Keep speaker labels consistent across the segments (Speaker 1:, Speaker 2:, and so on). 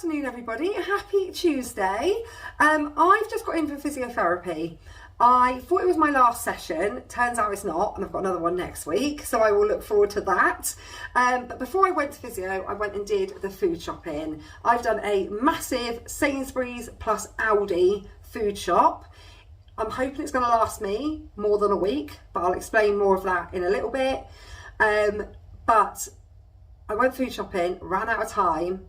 Speaker 1: afternoon, everybody. Happy Tuesday. I've just got in for physiotherapy. I thought it was my last session. Turns out it's not, and I've got another one next week, so I will look forward to that. But before I went to physio, I went and did the food shopping. I've done a massive Sainsbury's plus Aldi food shop. I'm hoping it's going to last me more than a week, but I'll explain more of that in a little bit. But I went food shopping, ran out of time,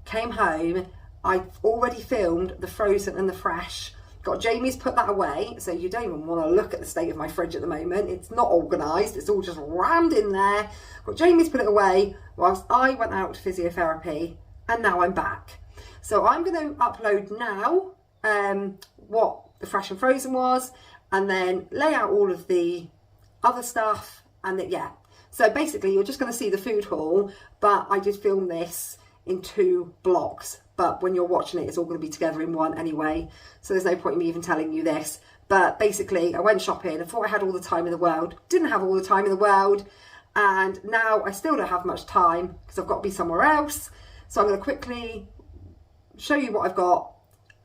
Speaker 1: came home. I've already filmed the frozen and the fresh. Got Jamie's put that away, so you don't even want to look at the state of my fridge at the moment. It's not organised, it's all just rammed in there. Got Jamie's put it away whilst I went out to physiotherapy, and now I'm back. So I'm going to upload now what the fresh and frozen was, and then lay out all of the other stuff, and then, yeah. So basically you're just going to see the food haul, but I did film this in 2 blocks. But when you're watching it, it's all going to be together in one anyway. So there's no point in me even telling you this. But basically, I went shopping. I thought I had all the time in the world. Didn't have all the time in the world. And now I still don't have much time because I've got to be somewhere else. So I'm going to quickly show you what I've got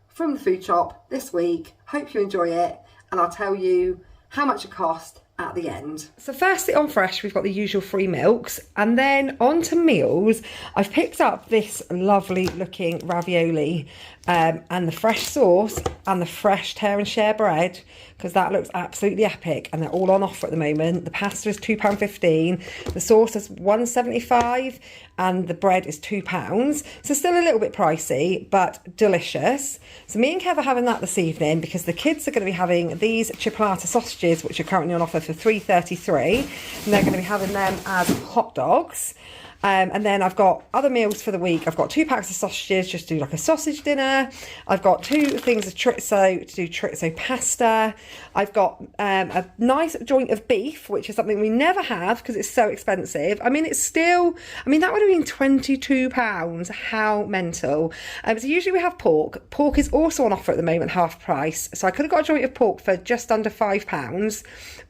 Speaker 1: from the food shop this week. Hope you enjoy it. And I'll tell you how much it cost at the end. So firstly on fresh, we've got the usual 3 milks, and then on to meals, I've picked up this lovely looking ravioli and the fresh sauce and the fresh tear and share bread, because that looks absolutely epic, and they're all on offer at the moment. The pasta is £2.15, the sauce is £1.75, and the bread is £2. So still a little bit pricey, but delicious. So me and Kev are having that this evening because the kids are going to be having these chipolata sausages, which are currently on offer for $3.33, and they're going to be having them as hot dogs. And then I've got other meals for the week. I've got 2 packs of sausages, just to do like a sausage dinner. I've got 2 things of chorizo to do chorizo pasta. I've got a nice joint of beef, which is something we never have because it's so expensive. I mean, it's still, I mean, that would have been £22. How mental. So usually we have pork. Pork is also on offer at the moment, half price. So I could have got a joint of pork for just under £5.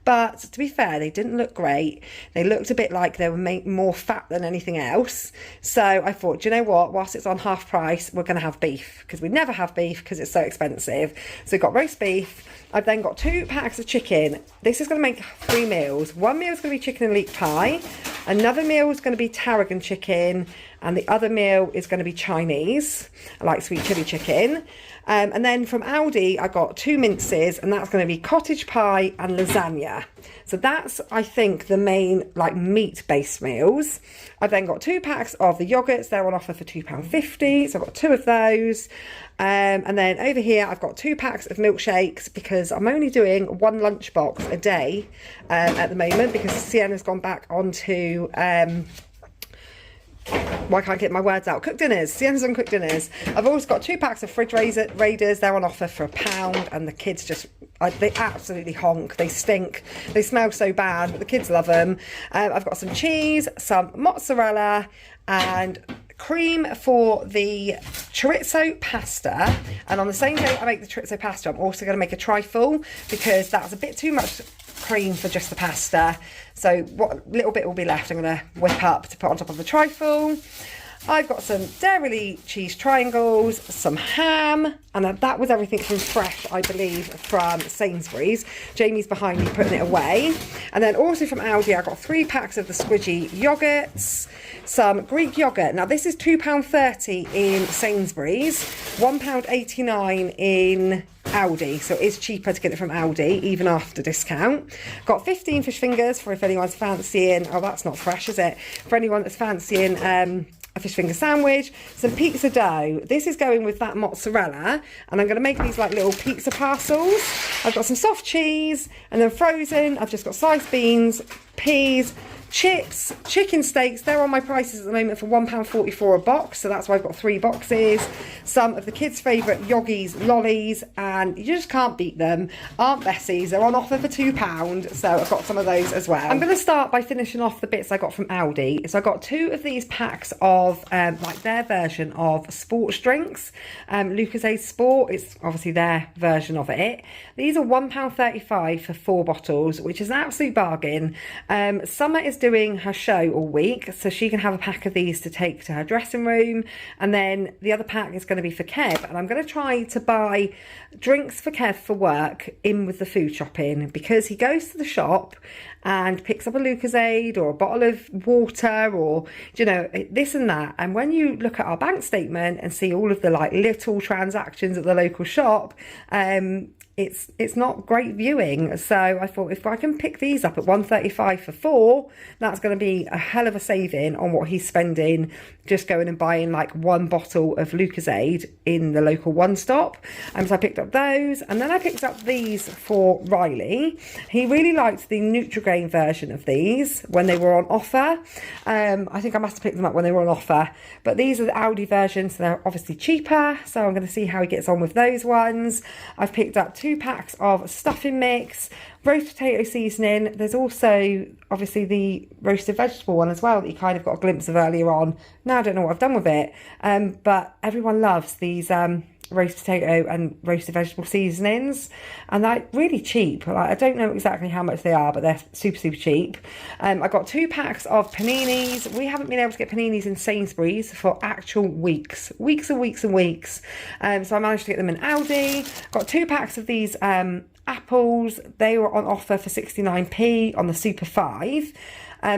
Speaker 1: But to be fair, they didn't look great. They looked a bit like they were more fat than anything else. So I thought, do you know what? Whilst it's on half price, we're going to have beef, because we never have beef because it's so expensive. So we've got roast beef. I've then got 2 packs of chicken. This is going to make 3 meals. One meal is going to be chicken and leek pie. Another meal is going to be tarragon chicken. And the other meal is going to be Chinese. I like sweet chili chicken. And then from Aldi, I got 2 minces, and that's going to be cottage pie and lasagna. So that's, I think, the main like meat-based meals. I've then got 2 packs of the yogurts. They're on offer for £2.50. So I've got 2 of those. And then over here, I've got 2 packs of milkshakes because I'm only doing 1 lunchbox a day at the moment, because Sienna's gone back onto... why can't I get my words out? Cooked dinners. Sienna's on cooked dinners. I've also got 2 packs of fridge raiders. They're on offer for £1, and the kids just, they absolutely honk. They stink. They smell so bad, but the kids love them. I've got some cheese, some mozzarella, and cream for the chorizo pasta. And on the same day I make the chorizo pasta, I'm also going to make a trifle, because that's a bit too much cream for just the pasta. So what little bit will be left, I'm going to whip up to put on top of the trifle. I've got some dairy cheese triangles, some ham, and that was everything from fresh, I believe, from Sainsbury's. Jamie's behind me putting it away. And then also from Aldi, I got 3 packs of the squidgy yogurts, some Greek yogurt. Now this is £2.30 in Sainsbury's, £1.89 in Aldi, so it is cheaper to get it from Aldi even after discount. Got 15 fish fingers for if anyone's fancying, oh that's not fresh is it, for anyone that's fancying a fish finger sandwich. Some pizza dough. This is going with that mozzarella, and I'm going to make these like little pizza parcels. I've got some soft cheese, and then frozen I've just got sliced beans, peas, chips, chicken steaks. They're on my prices at the moment for £1.44 a box, so that's why I've got 3 boxes. Some of the kids' favourite Yoggies lollies, and you just can't beat them. Aunt Bessie's, they're on offer for £2, so I've got some of those as well. I'm going to start by finishing off the bits I got from Aldi. So I got 2 of these packs of like their version of sports drinks. Lucozade Sport, it's obviously their version of it. These are £1.35 for 4 bottles, which is an absolute bargain. Summer is doing her show all week, so she can have a pack of these to take to her dressing room, and then the other pack is going to be for Kev, and I'm going to try to buy drinks for Kev for work in with the food shopping, because he goes to the shop and picks up a Lucozade or a bottle of water or, you know, this and that, and when you look at our bank statement and see all of the like little transactions at the local shop, it's not great viewing. So I thought, if I can pick these up at $1.35 for 4, that's going to be a hell of a saving on what he's spending just going and buying like one bottle of Lucozade in the local one stop. So I picked up those, and then I picked up these for Riley. He really liked the Nutrigrain version of these when they were on offer. I think I must have picked them up when they were on offer, but these are the Aldi versions, so they're obviously cheaper, so I'm going to see how he gets on with those ones. I've picked up 2 packs of stuffing mix, roast potato seasoning. There's also obviously the roasted vegetable one as well that you kind of got a glimpse of earlier on. Now I don't know what I've done with it, but everyone loves these roast potato and roasted vegetable seasonings, and they're really cheap. Like, I don't know exactly how much they are, but they're super cheap. I got 2 packs of paninis. We haven't been able to get paninis in Sainsburys for actual weeks and weeks. So I managed to get them in Aldi. Got 2 packs of these apples. They were on offer for 69p on the Super 5.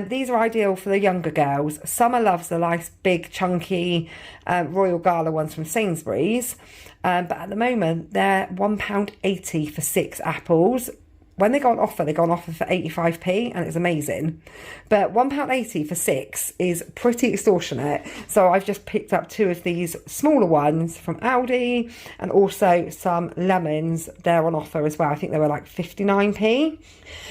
Speaker 1: These are ideal for the younger girls. Summer loves the nice big chunky Royal Gala ones from Sainsbury's, but at the moment they're £1.80 for 6 apples. When they go on offer for 85p, and it's amazing. But £1.80 for 6 is pretty extortionate. So I've just picked up 2 of these smaller ones from Aldi, and also some lemons. They're on offer as well. I think they were like 59p.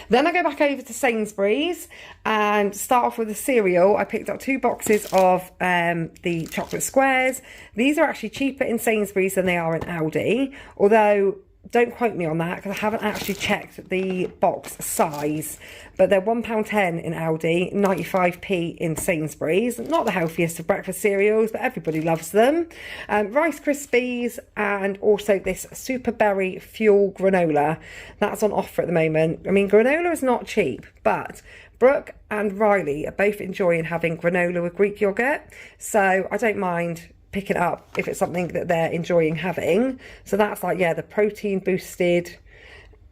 Speaker 1: Then I go back over to Sainsbury's and start off with the cereal. I picked up 2 boxes of the chocolate squares. These are actually cheaper in Sainsbury's than they are in Aldi, although don't quote me on that because I haven't actually checked the box size, but they're £1.10 in Aldi, 95p in Sainsbury's. Not the healthiest of breakfast cereals, but everybody loves them. Rice Krispies, and also this Super Berry Fuel granola. That's on offer at the moment. I mean, granola is not cheap, but Brooke and Riley are both enjoying having granola with Greek yogurt, so I don't mind pick it up if it's something that they're enjoying having. So that's like, yeah, the protein boosted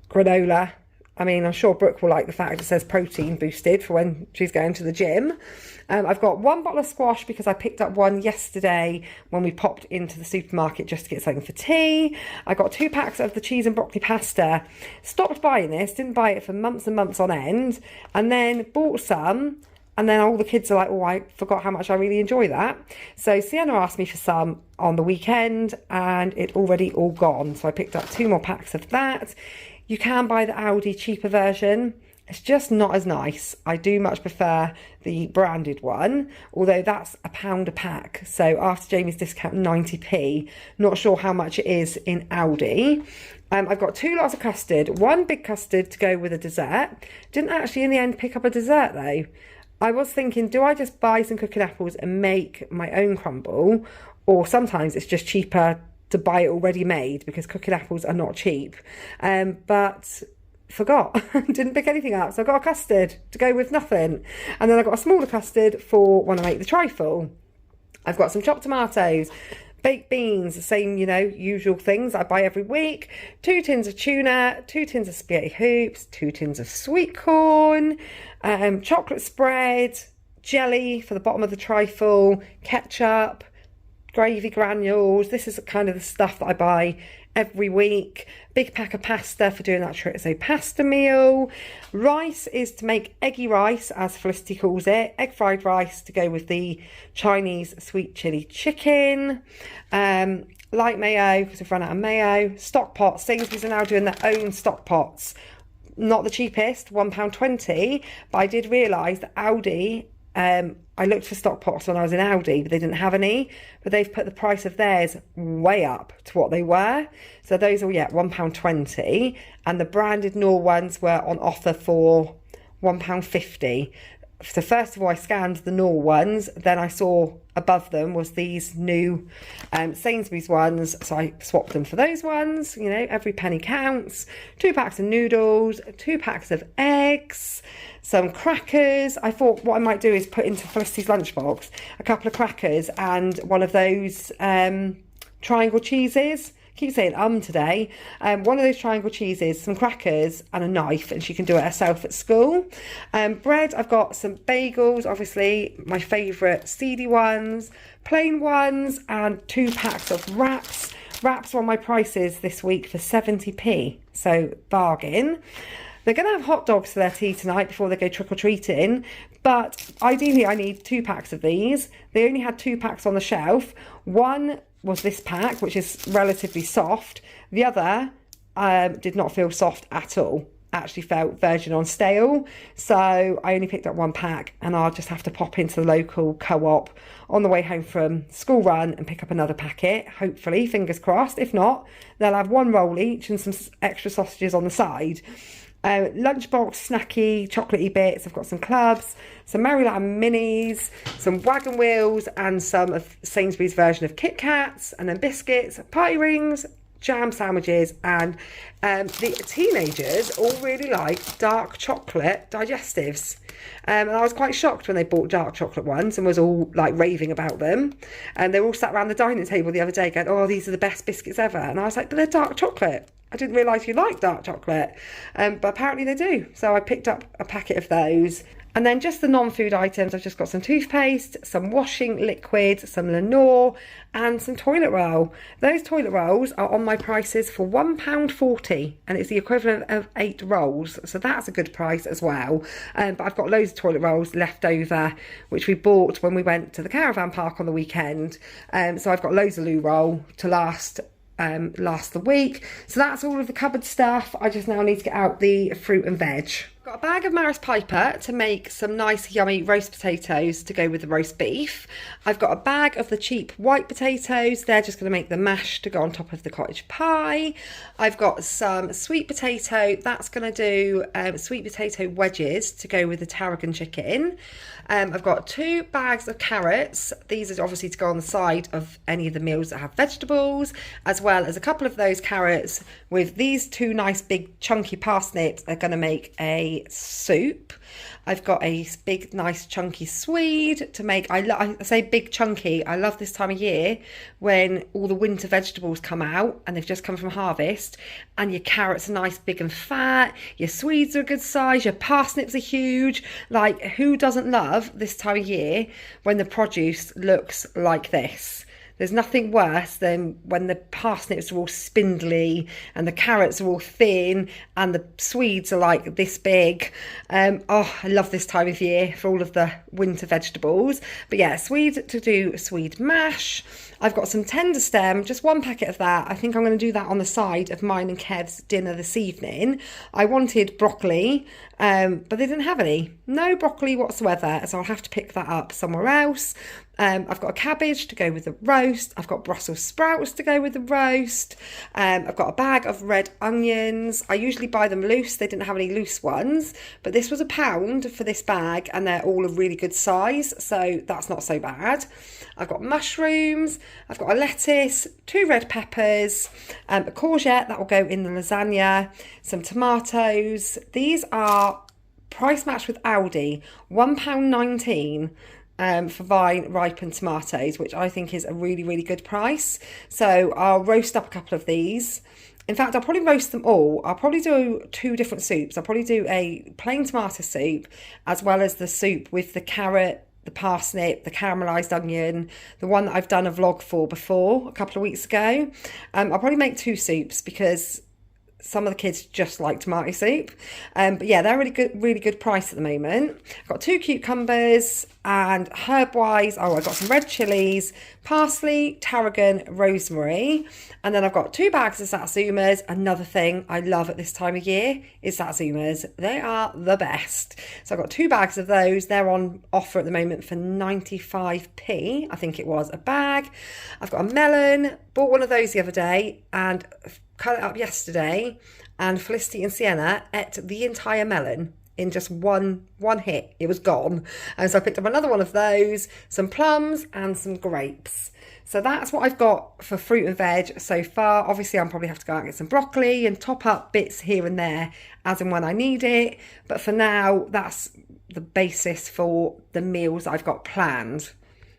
Speaker 1: granola. I mean, I'm sure Brooke will like the fact it says protein boosted for when she's going to the gym. I've got 1 bottle of squash because I picked up one yesterday when we popped into the supermarket just to get something for tea. I got 2 packs of the cheese and broccoli pasta. Stopped buying this, didn't buy it for months and months on end, and then bought some. And then all the kids are like, oh, I forgot how much I really enjoy that. So Sienna asked me for some on the weekend, and it already all gone. So I picked up 2 more packs of that. You can buy the Aldi cheaper version. It's just not as nice. I do much prefer the branded one, although that's £1 a pack. So after Jamie's discount, 90p. Not sure how much it is in Aldi. I've got 2 lots of custard, 1 big custard to go with a dessert. Didn't actually in the end pick up a dessert though. I was thinking, do I just buy some cooking apples and make my own crumble? Or sometimes it's just cheaper to buy it already made because cooking apples are not cheap. But forgot, didn't pick anything up. So I got a custard to go with nothing. And then I got a smaller custard for when I make the trifle. I've got some chopped tomatoes, baked beans, the same, you know, usual things I buy every week. 2 tins of tuna, 2 tins of spaghetti hoops, 2 tins of sweet corn, chocolate spread, jelly for the bottom of the trifle, ketchup, gravy granules. This is kind of the stuff that I buy every week. Big pack of pasta for doing that chorizo pasta meal. Rice is to make eggy rice, as Felicity calls it. Egg fried rice to go with the Chinese sweet chili chicken. Light mayo because we've run out of mayo. Stock pots. Sainsbury's are now doing their own stock pots. Not the cheapest, £1.20, but I did realise that Aldi, I looked for stock pots when I was in Aldi, but they didn't have any, but they've put the price of theirs way up to what they were. So those are, yeah, £1.20, and the branded Knorr ones were on offer for £1.50. So first of all, I scanned the Knorr ones, then I saw above them was these new Sainsbury's ones, so I swapped them for those ones. You know, every penny counts. 2 packs of noodles, 2 packs of eggs, some crackers. I thought what I might do is put into Felicity's lunchbox a couple of crackers and one of those triangle cheeses. Keep saying today. One of those triangle cheeses, some crackers and a knife, and she can do it herself at school. Bread, I've got some bagels, obviously my favourite seedy ones, plain ones, and 2 packs of wraps. Wraps are on my prices this week for 70p, so bargain. They're going to have hot dogs for their tea tonight before they go trick-or-treating, but ideally I need 2 packs of these. They only had 2 packs on the shelf. One was this pack, which is relatively soft. The other did not feel soft at all. Actually felt virgin on stale. So I only picked up 1 pack, and I'll just have to pop into the local co-op on the way home from school run and pick up another packet, hopefully, fingers crossed. If not, they'll have 1 roll each and some extra sausages on the side. Lunchbox snacky chocolatey bits. I've got some clubs, some Maryland minis, some wagon wheels, and some of Sainsbury's version of Kit Kats, and then biscuits, pie rings, jam sandwiches, and the teenagers all really like dark chocolate digestives. And I was quite shocked when they bought dark chocolate ones and was all like raving about them. And they all sat around the dining table the other day going, oh, these are the best biscuits ever. And I was like, but they're dark chocolate. I didn't realise you liked dark chocolate, but apparently they do. So I picked up a packet of those. And then just the non-food items, I've just got some toothpaste, some washing liquid, some Lenore, and some toilet roll. Those toilet rolls are on my prices for £1.40, and it's the equivalent of 8 rolls. So that's a good price as well. But I've got loads of toilet rolls left over, which we bought when we went to the caravan park on the weekend. So I've got loads of loo roll to last the week. So that's all of the cupboard stuff. I just now need to get out the fruit and veg. Got a bag of Maris Piper to make some nice yummy roast potatoes to go with the roast beef. I've got a bag of the cheap white potatoes. They're just going to make the mash to go on top of the cottage pie. I've got some sweet potato. That's going to do sweet potato wedges to go with the tarragon chicken. I've got 2 bags of carrots. These are obviously to go on the side of any of the meals that have vegetables, as well as a couple of those carrots with these 2 nice big chunky parsnips are going to make a soup. I've got a big nice chunky swede to make. I say big chunky, I love this time of year when all the winter vegetables come out and they've just come from harvest, and your carrots are nice big and fat, your swedes are a good size, your parsnips are huge. Like, who doesn't love this time of year when the produce looks like this? There's nothing worse than when the parsnips are all spindly and the carrots are all thin and the swedes are like this big. Oh, I love this time of year for all of the winter vegetables. But yeah, swede to do swede mash. I've got some tender stem, just 1 packet of that. I think I'm going to do that on the side of mine and Kev's dinner this evening. I wanted broccoli, but they didn't have any. No broccoli whatsoever, so I'll have to pick that up somewhere else. I've got a cabbage to go with the roast. I've got Brussels sprouts to go with the roast. I've got a bag of red onions. I usually buy them loose. They didn't have any loose ones, but this was £1 for this bag, and they're all a really good size, so that's not so bad. I've got mushrooms. I've got a lettuce, 2 red peppers, a courgette that will go in the lasagna, some tomatoes. These are price matched with Aldi, £1.19. For vine ripened tomatoes, which I think is a really, really good price. So I'll roast up a couple of these. In fact, I'll probably roast them all. I'll probably do 2 different soups. I'll probably do a plain tomato soup as well as the soup with the carrot, the parsnip, the caramelised onion, the one that I've done a vlog for before a couple of weeks ago. I'll probably make 2 soups because some of the kids just like tomato soup. But yeah, they're really good price at the moment. I've got 2 cucumbers, and herb-wise, I've got some red chillies, parsley, tarragon, rosemary, and then I've got 2 bags of satsumas. Another thing I love at this time of year is satsumas. They are the best. So I've got 2 bags of those. They're on offer at the moment for 95p, I think it was, a bag. I've got a melon, bought one of those the other day, and cut it up yesterday, and Felicity and Sienna ate the entire melon. in just one hit. It was gone. And so I picked up another one of those, some plums and some grapes. So that's what I've got for fruit and veg so far. Obviously, I'll probably have to go out and get some broccoli and top up bits here and there as and when I need it. But for now, that's the basis for the meals I've got planned.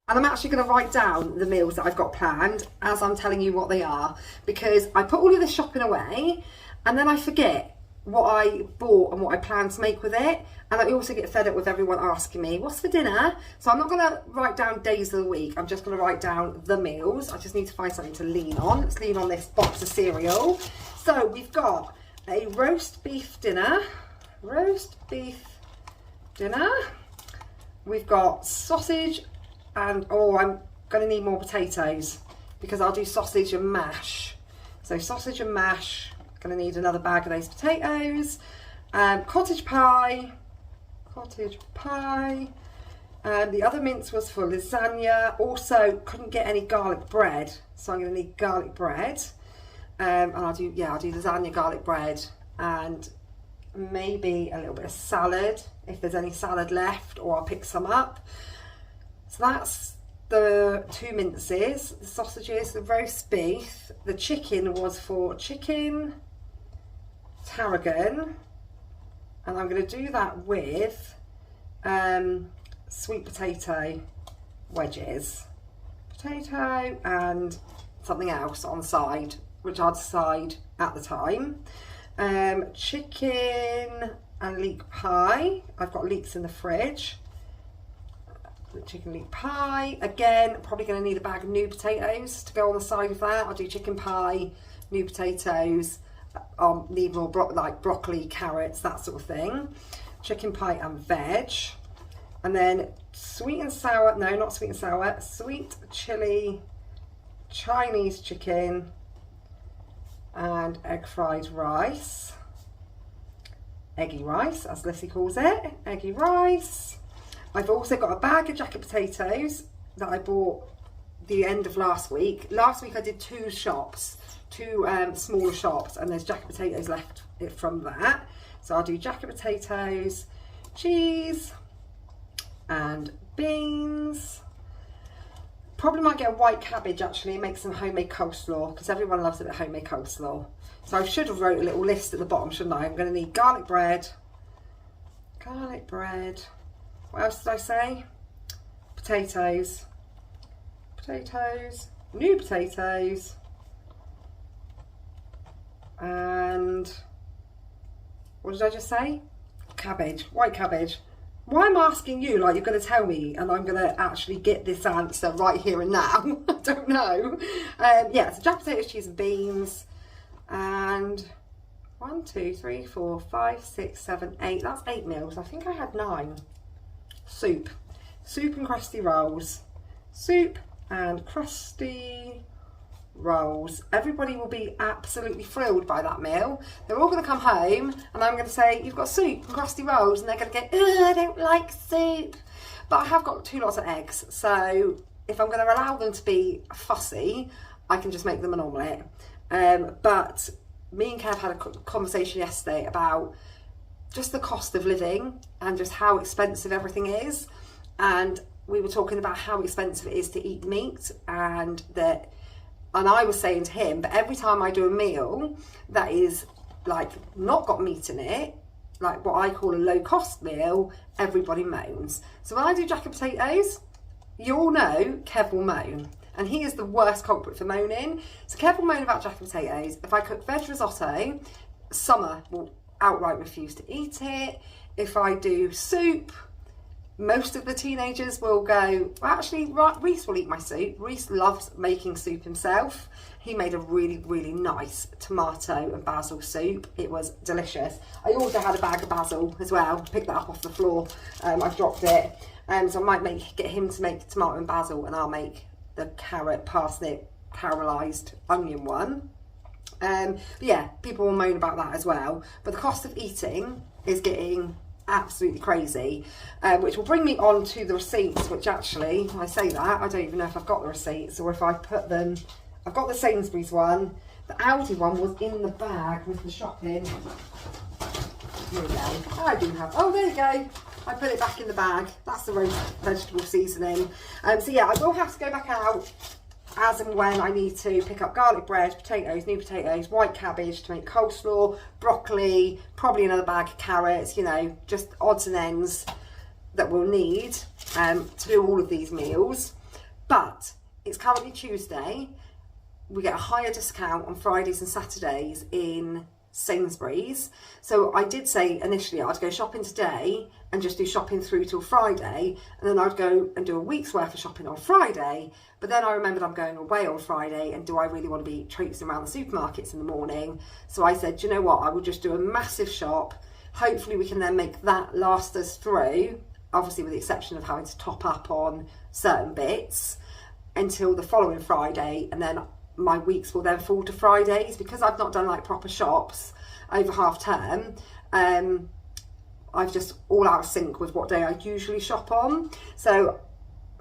Speaker 1: And I'm actually going to write down the meals that I've got planned as I'm telling you what they are, because I put all of this shopping away and then I forget what I bought and what I plan to make with it. And I also get fed up with everyone asking me, what's for dinner? So I'm not going to write down days of the week. I'm just going to write down the meals. I just need to find something to lean on. Let's lean on this box of cereal. So we've got a roast beef dinner. We've got sausage and, oh, I'm going to need more potatoes because I'll do sausage and mash. So sausage and mash, going to need another bag of those potatoes. Cottage pie. The other mince was for lasagna. Also, couldn't get any garlic bread, so I'm going to need garlic bread. And I'll do lasagna, garlic bread, and maybe a little bit of salad if there's any salad left, or I'll pick some up. So that's the two minces, the sausages, the roast beef. The chicken was for chicken tarragon, and I'm going to do that with sweet potato wedges, potato and something else on the side, which I'll decide at the time. Chicken and leek pie. I've got leeks in the fridge. Chicken leek pie. Again, probably going to need a bag of new potatoes to go on the side of that. I'll do chicken pie, new potatoes. I'll need more like broccoli, carrots, that sort of thing. Chicken pie and veg. And then sweet and sour, no, not sweet and sour, sweet chili Chinese chicken and egg fried rice. Eggy rice, as Lissy calls it, eggy rice. I've also got a bag of jacket potatoes that I bought the end of last week. Last week I did two shops, two smaller shops, and there's jacket potatoes left from that. So I'll do jacket potatoes, cheese and beans. Probably might get a white cabbage actually and make some homemade coleslaw, because everyone loves a bit of homemade coleslaw. So I should have wrote a little list at the bottom, shouldn't I? I'm going to need garlic bread. What else did I say? Potatoes, new potatoes, and what did I just say? Cabbage, white cabbage. Why I'm asking you like you're going to tell me and I'm going to actually get this answer right here and now. I don't know. Yeah, so jack potatoes, cheese and beans, and 1, 2, 3, 4, 5, 6, 7, 8. That's 8 meals. I think I had 9. Soup and crusty rolls. Soup and crusty rolls. Everybody will be absolutely thrilled by that meal. They're all going to come home and I'm going to say, you've got soup and crusty rolls, and they're going to go, oh, I don't like soup. But I have got 2 lots of eggs, so if I'm going to allow them to be fussy, I can just make them an omelette. But me and Kev had a conversation yesterday about just the cost of living and just how expensive everything is, and we were talking about how expensive it is to eat meat, and I was saying to him, but every time I do a meal that is like not got meat in it, like what I call a low cost meal, everybody moans. So when I do jacket potatoes, you all know Kev will moan, and he is the worst culprit for moaning. So Kev will moan about jacket potatoes. If I cook veg risotto, Summer will outright refuse to eat it. If I do soup, most of the teenagers will go, well, actually, Rhys will eat my soup. Rhys loves making soup himself. He made a really, really nice tomato and basil soup. It was delicious. I also had a bag of basil as well. Picked that up off the floor. I've dropped it. So I might get him to make tomato and basil, and I'll make the carrot, parsnip, caramelised onion one. But yeah, people will moan about that as well. But the cost of eating is getting absolutely crazy, which will bring me on to the receipts, which actually, when I say that, I don't even know if I've got the receipts or if I put them. I've got the Sainsbury's one. The Aldi one was in the bag with the shopping. Here we go. I do have, oh, there you go. I put it back in the bag. That's the roast vegetable seasoning. So yeah, I will have to go back out as and when I need to pick up garlic bread, potatoes, new potatoes, white cabbage to make coleslaw, broccoli, probably another bag of carrots, you know, just odds and ends that we'll need to do all of these meals. But it's currently Tuesday. We get a higher discount on Fridays and Saturdays in Sainsburys. So I did say initially I'd go shopping today and just do shopping through till Friday, and then I'd go and do a week's worth of shopping on Friday. But then I remembered I'm going away on Friday, and do I really want to be traipsing around the supermarkets in the morning? So I said, do you know what, I will just do a massive shop. Hopefully we can then make that last us through, obviously with the exception of having to top up on certain bits, until the following Friday, and then my weeks will then fall to Fridays. Because I've not done like proper shops over half term, I've just all out of sync with what day I usually shop on. So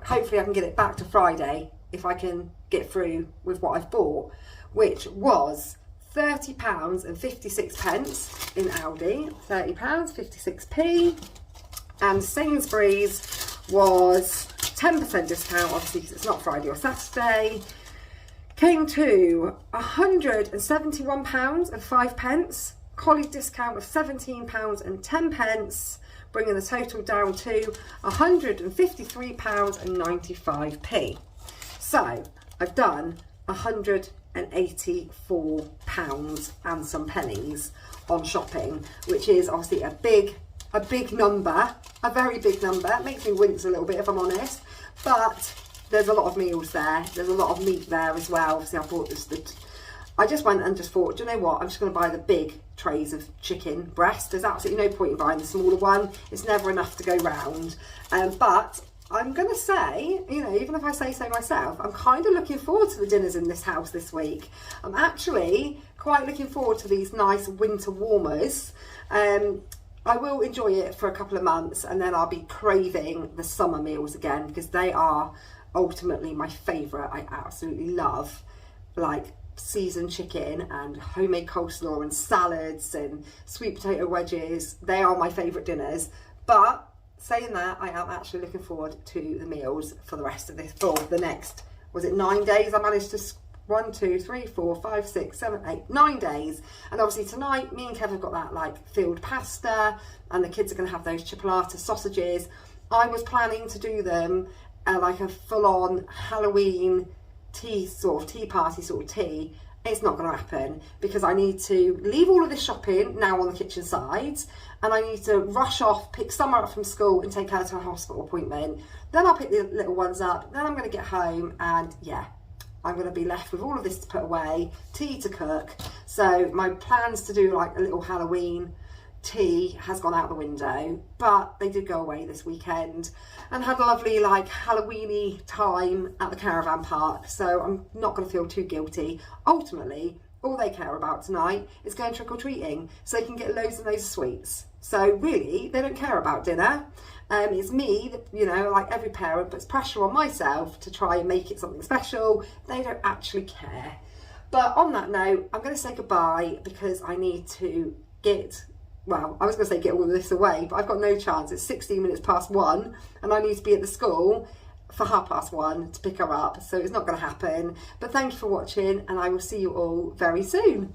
Speaker 1: hopefully I can get it back to Friday if I can get through with what I've bought, which was £30.56 in Aldi, £30, 56p, and Sainsbury's was 10% discount, obviously because it's not Friday or Saturday, came to £171.05, colleague discount of £17.10, bringing the total down to £153.95. So I've done £184 and some pennies on shopping, which is obviously a big number, a very big number. It makes me wince a little bit if I'm honest, but there's a lot of meals there. There's a lot of meat there as well. Obviously, I bought this. I just went and just thought, do you know what? I'm just going to buy the big trays of chicken breast. There's absolutely no point in buying the smaller one. It's never enough to go round. But I'm going to say, you know, even if I say so myself, I'm kind of looking forward to the dinners in this house this week. I'm actually quite looking forward to these nice winter warmers. I will enjoy it for a couple of months, and then I'll be craving the summer meals again, because they are ultimately my favourite. I absolutely love like seasoned chicken and homemade coleslaw and salads and sweet potato wedges. They are my favourite dinners. But saying that, I am actually looking forward to the meals for the rest of this, for the next, was it 9 days? I managed to 1, 2, 3, 4, 5, 6, 7, 8, 9 days. And obviously tonight me and Kev have got that like filled pasta, and the kids are going to have those chipolata sausages. I was planning to do them like a full-on Halloween tea party sort of tea. It's not going to happen, because I need to leave all of this shopping now on the kitchen side, and I need to rush off, pick Summer up from school and take her to a hospital appointment. Then I'll pick the little ones up, then I'm going to get home, and yeah, I'm going to be left with all of this to put away, tea to cook. So my plans to do like a little Halloween tea has gone out the window, but they did go away this weekend and had a lovely like Halloweeny time at the caravan park, so I'm not going to feel too guilty. Ultimately, all they care about tonight is going trick-or-treating so they can get loads and loads of sweets. So really, they don't care about dinner. It's me that, you know, like every parent, puts pressure on myself to try and make it something special. They don't actually care. But on that note, I'm going to say goodbye, because I need to get, well, I was going to say get all of this away, but I've got no chance. It's 16 minutes past 1 and I need to be at the school for 1:30 to pick her up. So it's not going to happen. But thank you for watching, and I will see you all very soon.